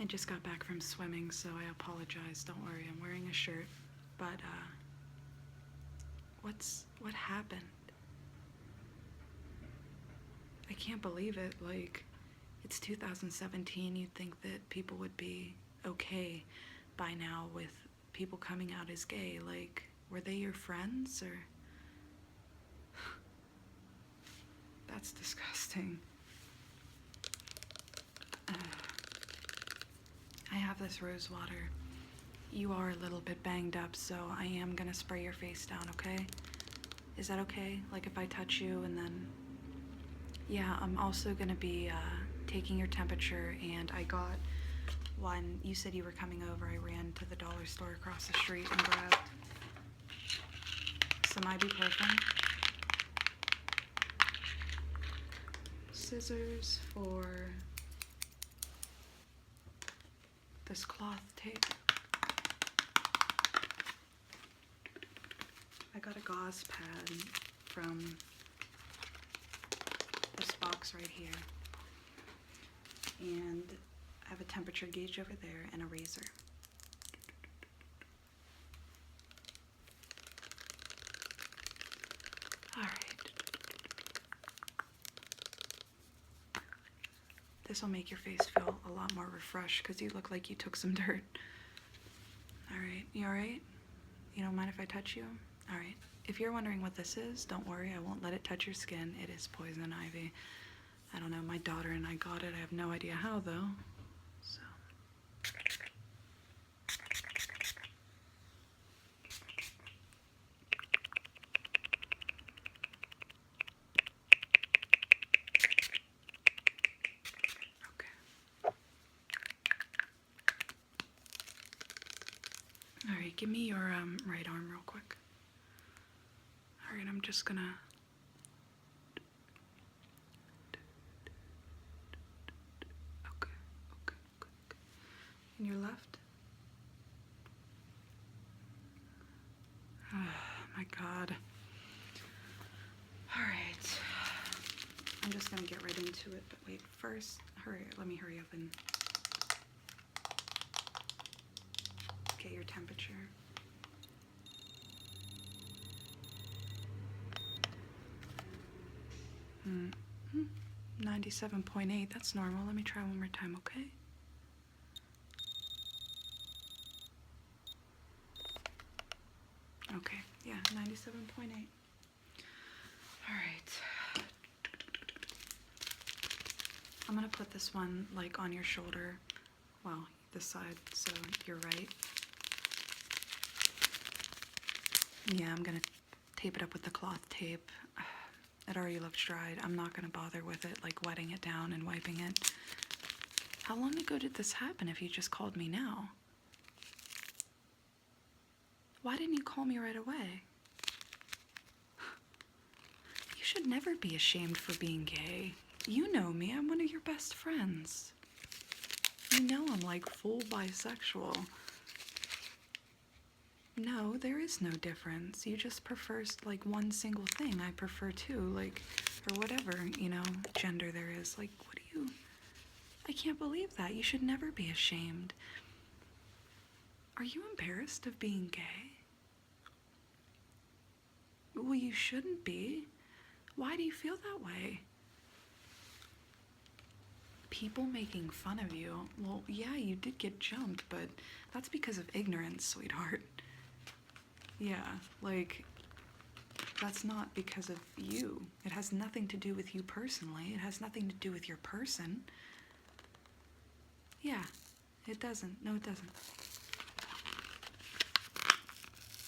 just got back from swimming, so I apologize. Don't worry, I'm wearing a shirt. But, what happened? I can't believe it. Like, it's 2017. You'd think that people would be okay by now with people coming out as gay. Like, were they your friends, or? That's disgusting. I have this rose water. You are a little bit banged up, so I am gonna spray your face down, okay? Is that okay? Like if I touch you and then... Yeah, I'm also gonna be taking your temperature, and I got one. You said you were coming over. I ran to the dollar store across the street and grabbed some ibuprofen, scissors for this cloth tape. I got a gauze pad from this box right here, and I have a temperature gauge over there and a razor. All right. This will make your face feel a lot more refreshed because you look like you took some dirt. All right, you all right? You don't mind if I touch you? All right. If you're wondering what this is, don't worry, I won't let it touch your skin. It is poison ivy. I don't know, my daughter and I got it. I have no idea how though. So. Okay. All right, give me your right arm real quick. All right, I'm just gonna... Okay. And your left? Oh my God. All right. I'm just gonna get right into it, but wait, first, let me hurry up and get your temperature. 97.8, that's normal. Let me try one more time, okay? Okay, yeah, 97.8. All right. I'm gonna put this one like on your shoulder, well, this side, so you're right. Yeah, I'm gonna tape it up with the cloth tape. It already looks dried. I'm not gonna bother with it, like wetting it down and wiping it. How long ago did this happen if you just called me now? Why didn't you call me right away? You should never be ashamed for being gay. You know me, I'm one of your best friends. You know I'm like full bisexual. No, there is no difference. You just prefer like one single thing. I prefer two, like, or whatever, you know, gender there is. Like, what do you... I can't believe that. You should never be ashamed. Are you embarrassed of being gay? Well, you shouldn't be. Why do you feel that way? People making fun of you. Well, yeah, you did get jumped, but that's because of ignorance, sweetheart. Yeah, like, that's not because of you. It has nothing to do with you personally. It has nothing to do with your person. Yeah, it doesn't. No, it doesn't.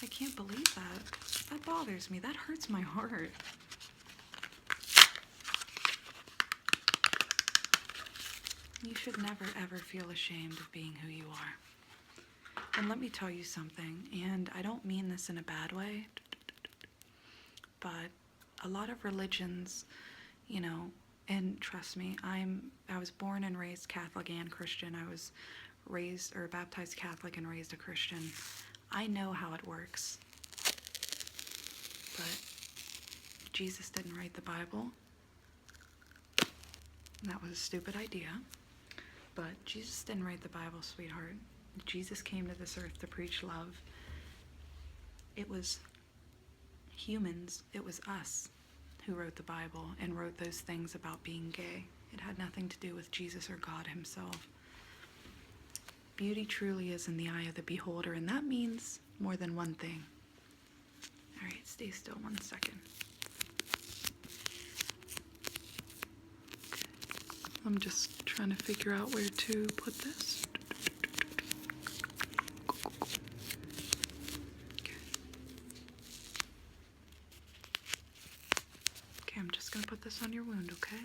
I can't believe that. That bothers me. That hurts my heart. You should never, ever feel ashamed of being who you are. And let me tell you something, and I don't mean this in a bad way, but a lot of religions, you know, and trust me, I was born and raised Catholic and Christian. I was raised or baptized Catholic and raised a Christian. I know how it works. But Jesus didn't write the Bible. That was a stupid idea. But Jesus didn't write the Bible, sweetheart. Jesus came to this earth to preach love. It was humans, it was us who wrote the Bible and wrote those things about being gay. It had nothing to do with Jesus or God himself. Beauty truly is in the eye of the beholder, and that means more than one thing. All right, stay still 1 second. I'm just trying to figure out where to put this. Okay, I'm just going to put this on your wound, okay?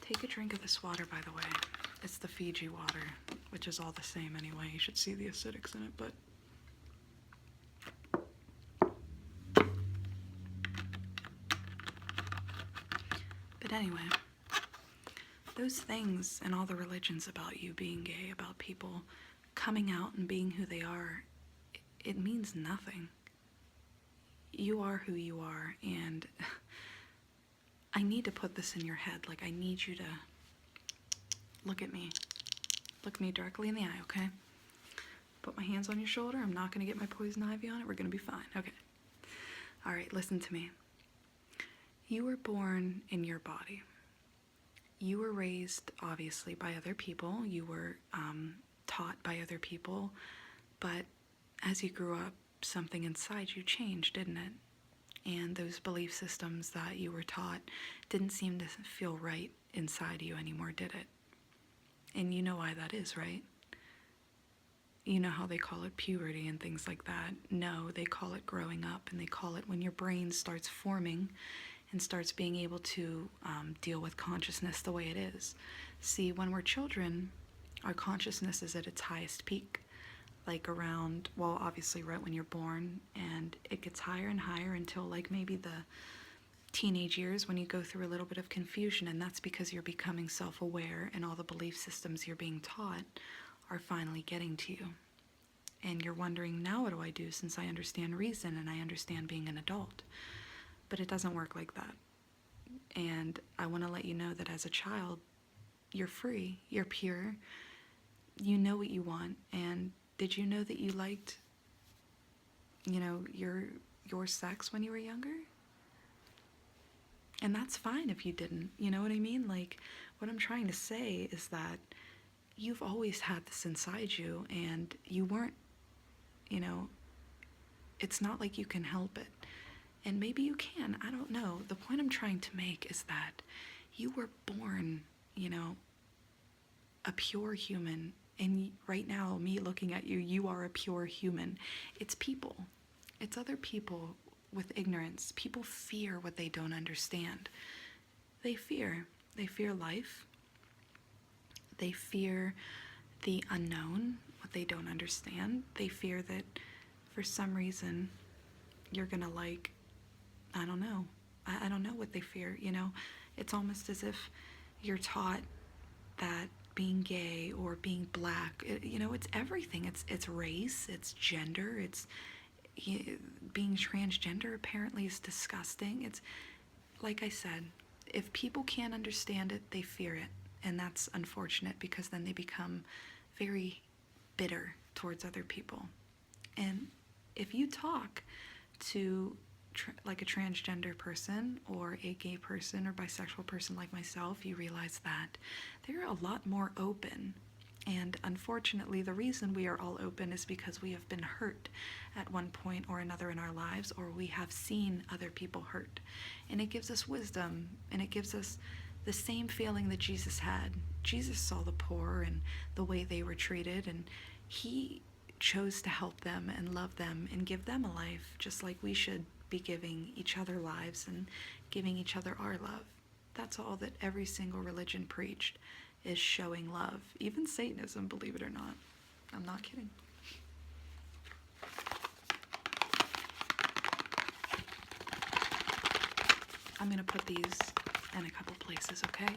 Take a drink of this water, by the way. It's the Fiji water, which is all the same anyway. You should see the acidics in it, but... But anyway, those things and all the religions about you being gay, about people coming out and being who they are, it means nothing. You are who you are, and... I need to put this in your head. Like, I need you to look at me. Look me directly in the eye, okay? Put my hands on your shoulder. I'm not going to get my poison ivy on it. We're going to be fine. Okay. All right, listen to me. You were born in your body. You were raised, obviously, by other people. You were taught by other people. But as you grew up, something inside you changed, didn't it? And those belief systems that you were taught didn't seem to feel right inside you anymore, did it? And you know why that is, right? You know how they call it puberty and things like that. No, they call it growing up, and they call it when your brain starts forming and starts being able to deal with consciousness the way it is. See, when we're children, our consciousness is at its highest peak. Like around, well, obviously right when you're born, and it gets higher and higher until like maybe the teenage years when you go through a little bit of confusion, and that's because you're becoming self-aware and all the belief systems you're being taught are finally getting to you. And you're wondering, now what do I do since I understand reason and I understand being an adult? But it doesn't work like that. And I want to let you know that as a child, you're free, you're pure, you know what you want. And did you know that you liked, your sex when you were younger? And that's fine if you didn't, you know what I mean? Like, what I'm trying to say is that you've always had this inside you, and you weren't, it's not like you can help it. And maybe you can, I don't know. The point I'm trying to make is that you were born, a pure human. And right now, me looking at you, you are a pure human. It's people. It's other people with ignorance. People fear what they don't understand. They fear. They fear life. They fear the unknown, what they don't understand. They fear that for some reason you're gonna I don't know. I don't know what they fear, It's almost as if you're taught that being gay or being black, it's everything. It's race, it's gender, it's being transgender apparently is disgusting. It's like I said, if people can't understand it, they fear it, and that's unfortunate because then they become very bitter towards other people. And if you talk to like a transgender person or a gay person or bisexual person like myself, you realize that they're a lot more open. And unfortunately, the reason we are all open is because we have been hurt at one point or another in our lives, or we have seen other people hurt. And it gives us wisdom, and it gives us the same feeling that Jesus had. Jesus saw the poor and the way they were treated, and he chose to help them and love them and give them a life, just like we should be giving each other lives and giving each other our love. That's all that every single religion preached, is showing love. Even Satanism, believe it or not. I'm not kidding. I'm gonna put these in a couple places, okay?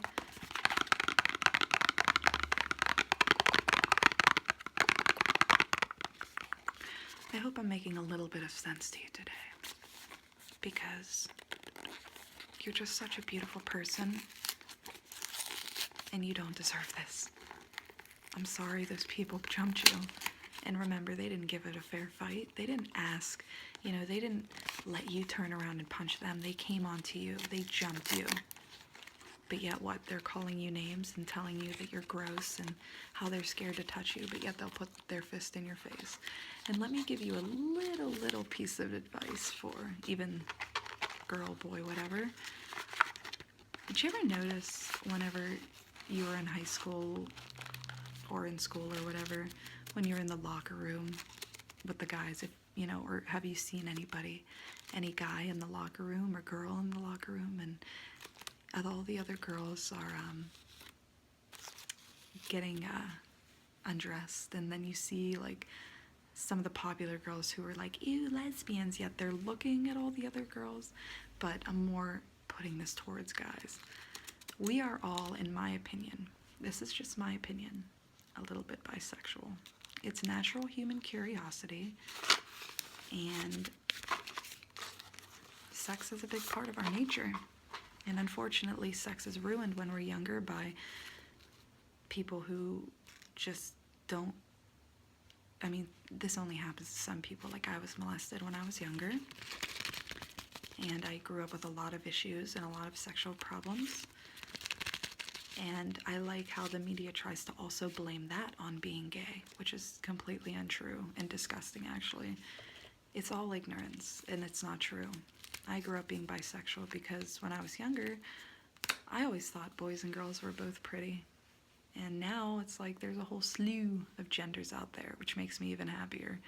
I hope I'm making a little bit of sense to you today. because you're just such a beautiful person and you don't deserve this. I'm sorry those people jumped you. And remember, they didn't give it a fair fight. They didn't ask. They didn't let you turn around and punch them. They came onto you. They jumped you. But yet what? They're calling you names and telling you that you're gross and how they're scared to touch you, but yet they'll put their fist in your face. And let me give you a little piece of advice for even girl, boy, whatever. Did you ever notice whenever you were in high school or in school or whatever, when you're in the locker room with the guys, or have you seen any guy in the locker room or girl in the locker room, and all the other girls are getting undressed, and then you see like some of the popular girls who are like, ew, lesbians, yet they're looking at all the other girls. But I'm more putting this towards guys. We are all, in my opinion, this is just my opinion, a little bit bisexual. It's natural human curiosity, and sex is a big part of our nature. And unfortunately, sex is ruined when we're younger by people who just don't, this only happens to some people. Like, I was molested when I was younger, and I grew up with a lot of issues and a lot of sexual problems. And I like how the media tries to also blame that on being gay, which is completely untrue and disgusting, actually. It's all ignorance, and it's not true. I grew up being bisexual because when I was younger, I always thought boys and girls were both pretty. And now it's like there's a whole slew of genders out there, which makes me even happier.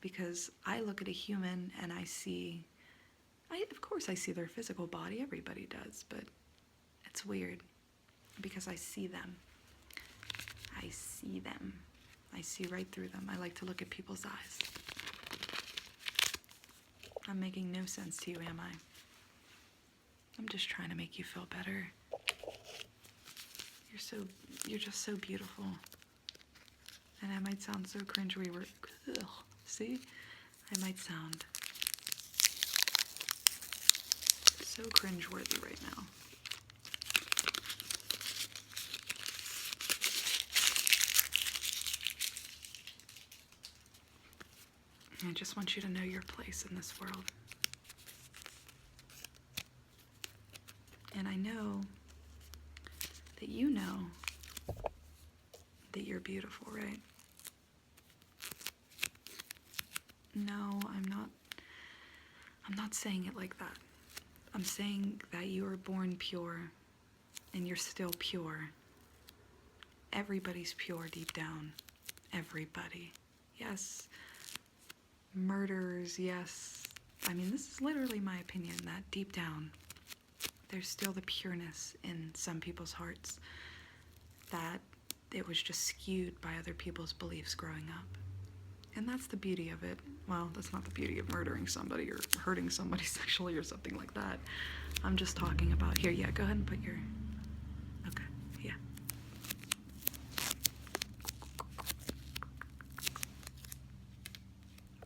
Because I look at a human and I see, of course I see their physical body, everybody does, but it's weird because I see them. I see them. I see right through them. I like to look at people's eyes. I'm making no sense to you, am I? I'm just trying to make you feel better. You're just so beautiful. And I might sound so cringeworthy. See? I might sound so cringeworthy right now. I just want you to know your place in this world. And I know that you know that you're beautiful, right? No, I'm not saying it like that. I'm saying that you were born pure and you're still pure. Everybody's pure deep down. Everybody. Yes. Murderers, yes. This is literally my opinion, that deep down, there's still the pureness in some people's hearts, that it was just skewed by other people's beliefs growing up. And that's the beauty of it. Well, that's not the beauty of murdering somebody or hurting somebody sexually or something like that. I'm just talking about, here, yeah, go ahead and put your, okay, yeah.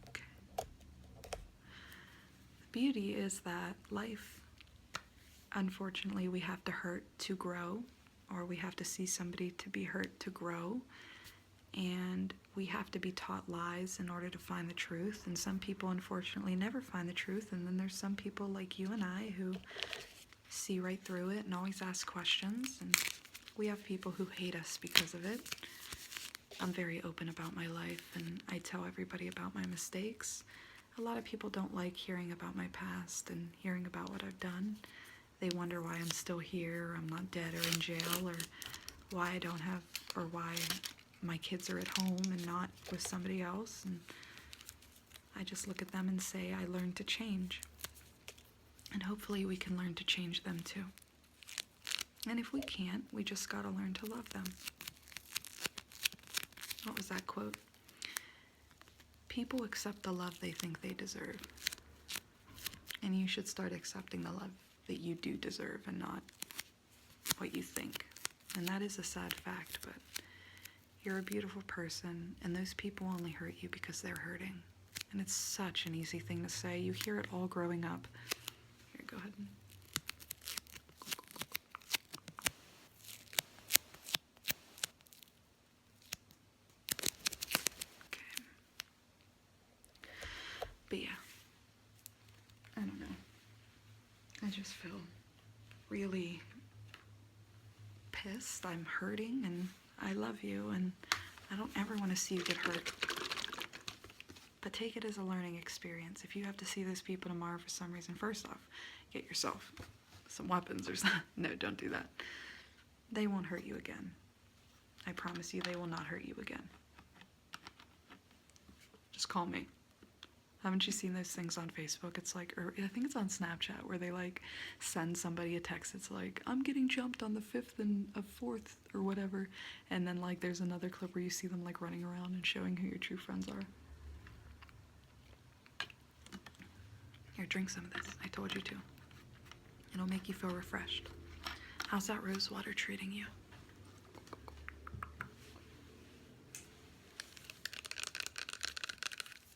Okay. The beauty is that life, unfortunately, we have to hurt to grow, or we have to see somebody to be hurt to grow, and we have to be taught lies in order to find the truth. And some people, unfortunately, never find the truth, and then there's some people like you and I who see right through it and always ask questions, and we have people who hate us because of it. I'm very open about my life, and I tell everybody about my mistakes. A lot of people don't like hearing about my past and hearing about what I've done. They wonder why I'm still here, or I'm not dead or in jail, or why I don't have, or why my kids are at home and not with somebody else. And I just look at them and say, I learned to change. And hopefully we can learn to change them too. And if we can't, we just gotta learn to love them. What was that quote? People accept the love they think they deserve. And you should start accepting the love that you do deserve and not what you think. And that is a sad fact, but you're a beautiful person, and those people only hurt you because they're hurting. And it's such an easy thing to say. You hear it all growing up. Here, go ahead. Okay. But yeah, I don't know. I just feel really pissed. I'm hurting, and I love you, and I don't ever want to see you get hurt. But take it as a learning experience. If you have to see those people tomorrow for some reason, first off, get yourself some weapons or something. No, don't do that. They won't hurt you again. I promise you, they will not hurt you again. Just call me. Haven't you seen those things on Facebook? It's like, or I think it's on Snapchat, where they like send somebody a text. It's like, I'm getting jumped on the 5th and 4th or whatever. And then like there's another clip where you see them like running around and showing who your true friends are. Here, drink some of this. I told you to. It'll make you feel refreshed. How's that rose water treating you?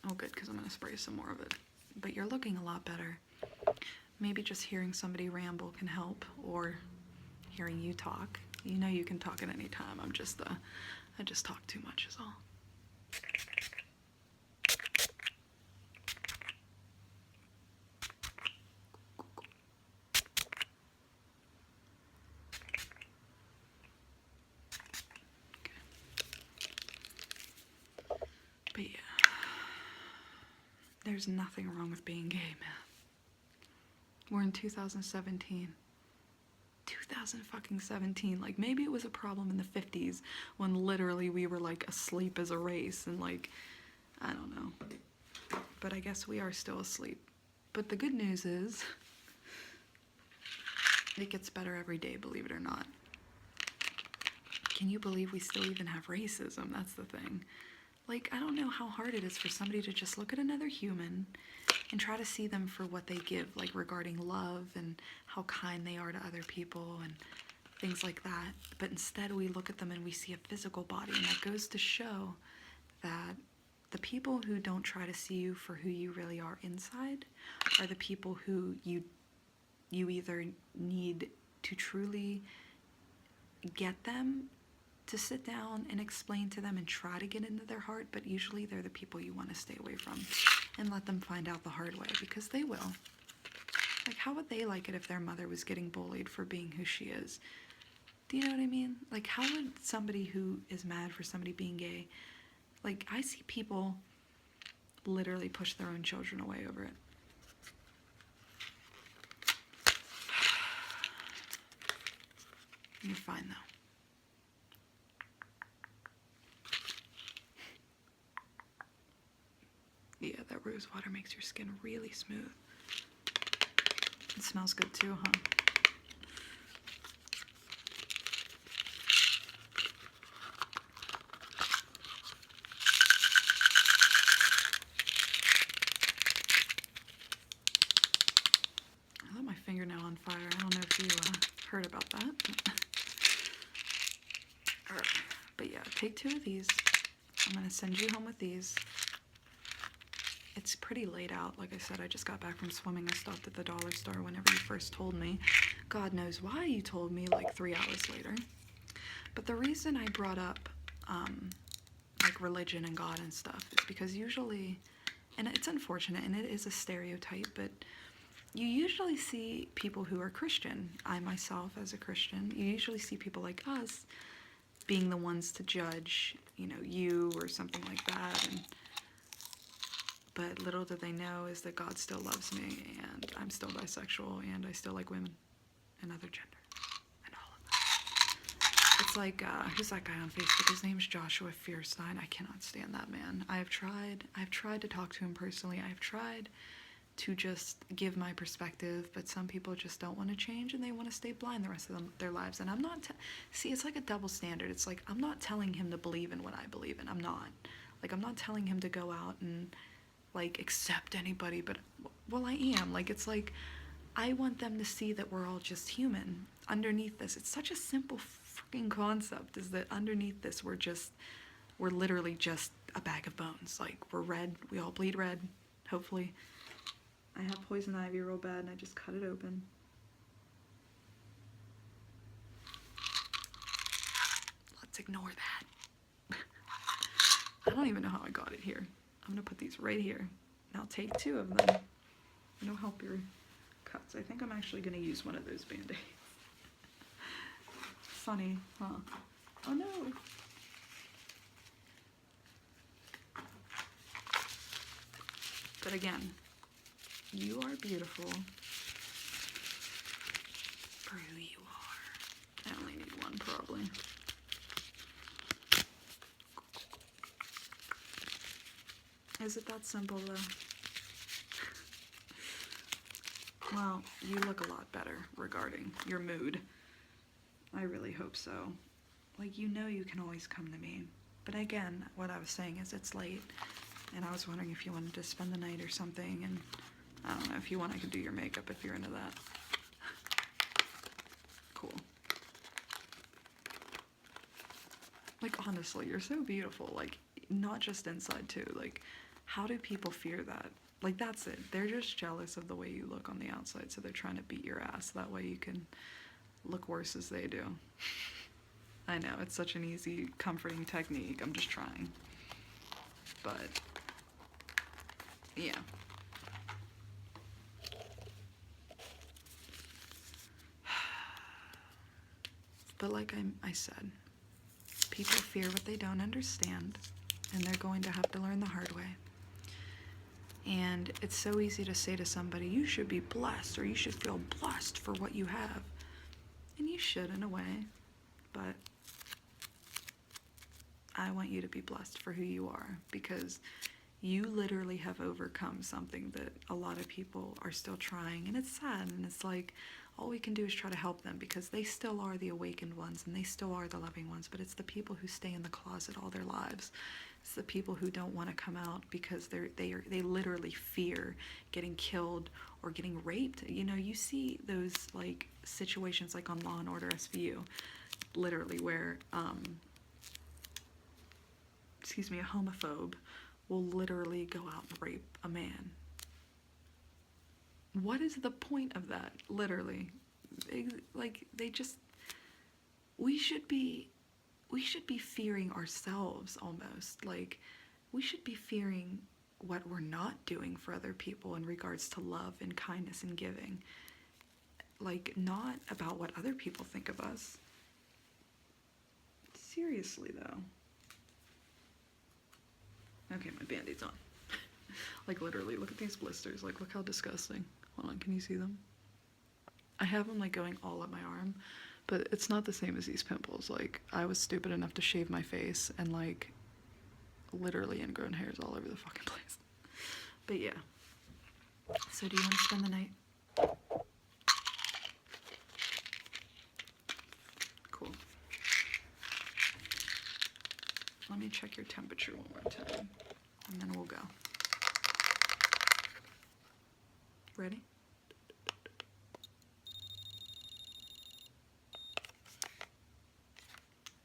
Oh, good, because I'm going to spray some more of it. But you're looking a lot better. Maybe just hearing somebody ramble can help, or hearing you talk. You know you can talk at any time. I just talk too much is all. But yeah, there's nothing wrong with being gay, man. We're in 2017. 2017. Like, maybe it was a problem in the 50s when literally we were like asleep as a race and like, I don't know. But I guess we are still asleep. But the good news is it gets better every day, believe it or not. Can you believe we still even have racism? That's the thing. Like, I don't know how hard it is for somebody to just look at another human and try to see them for what they give, like regarding love and how kind they are to other people and things like that. But instead we look at them and we see a physical body, and that goes to show that the people who don't try to see you for who you really are inside are the people who you either need to truly get them to sit down and explain to them and try to get into their heart, but usually they're the people you want to stay away from and let them find out the hard way, because they will. Like, how would they like it if their mother was getting bullied for being who she is? Do you know what I mean? Like, how would somebody who is mad for somebody being gay, like, I see people literally push their own children away over it. You're fine, though. Yeah, that rose water makes your skin really smooth. It smells good too, huh? I lit my fingernail on fire. I don't know if you heard about that. Alright, but yeah, take 2 of these. I'm gonna send you home with these. It's pretty late out. Like I said, I just got back from swimming. I stopped at the dollar store whenever you first told me. God knows why you told me like 3 hours later. But the reason I brought up like religion and God and stuff is because usually, and it's unfortunate and it is a stereotype, but you usually see people who are Christian. I myself, as a Christian, you usually see people like us being the ones to judge, you know, you or something like that. But little do they know is that God still loves me, and I'm still bisexual, and I still like women and other gender and all of that. It's like, who's that guy on Facebook? His name's Joshua Fierstein. I cannot stand that man. I've tried to talk to him personally. I've tried to just give my perspective, but some people just don't want to change, and they want to stay blind the rest of their lives. And I'm not, see, it's like a double standard. It's like, I'm not telling him to believe in what I believe in. I'm not. Like, I'm not telling him to go out and like accept anybody, but well, I am. Like, it's like I want them to see that we're all just human underneath this. It's such a simple freaking concept, is that underneath this we're just we're literally just a bag of bones. Like, we're red, we all bleed red, hopefully. I have poison ivy real bad and I just cut it open. Let's ignore that. I don't even know how I got it here. I'm gonna put these right here. Now take 2 of them. It'll help your cuts. I think I'm actually gonna use one of those Band-Aids. Funny, huh? Oh no! But again, you are beautiful for who you are. I only need one, probably. Is it that simple, though? Well, you look a lot better regarding your mood. I really hope so. Like, you know you can always come to me. But again, what I was saying is it's late, and I was wondering if you wanted to spend the night or something, and I don't know, if you want, I could do your makeup if you're into that. Cool. Like, honestly, you're so beautiful. Like, not just inside, too. Like, how do people fear that? Like, that's it. They're just jealous of the way you look on the outside, so they're trying to beat your ass. That way you can look worse as they do. I know, it's such an easy, comforting technique. I'm just trying. But, yeah. But like I said, people fear what they don't understand, and they're going to have to learn the hard way. And it's so easy to say to somebody, you should be blessed, or you should feel blessed for what you have. And you should, in a way, but I want you to be blessed for who you are, because you literally have overcome something that a lot of people are still trying, and it's sad, and it's like, all we can do is try to help them, because they still are the awakened ones, and they still are the loving ones, but it's the people who stay in the closet all their lives. It's the people who don't want to come out because they literally fear getting killed or getting raped. You know, you see those, like, situations like on Law and Order SVU, literally, where, a homophobe will literally go out and rape a man. What is the point of that? Literally. We should be fearing ourselves almost. Like, we should be fearing what we're not doing for other people in regards to love and kindness and giving. Like, not about what other people think of us. Seriously, though. Okay, my Band-Aid's on. Like, literally, look at these blisters. Like, look how disgusting. Hold on, can you see them? I have them, like, going all up my arm, but it's not the same as these pimples. Like, I was stupid enough to shave my face, and, like, literally ingrown hairs all over the fucking place. But yeah. So do you want to spend the night? Cool. Let me check your temperature one more time, and then we'll go. Ready?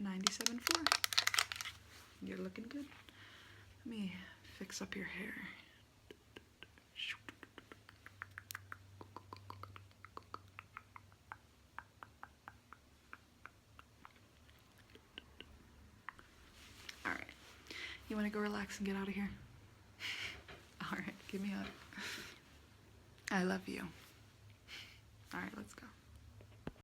.97.4. You're looking good. Let me fix up your hair. All right. You want to go relax and get out of here? All right, give me a hug. I love you. All right, let's go.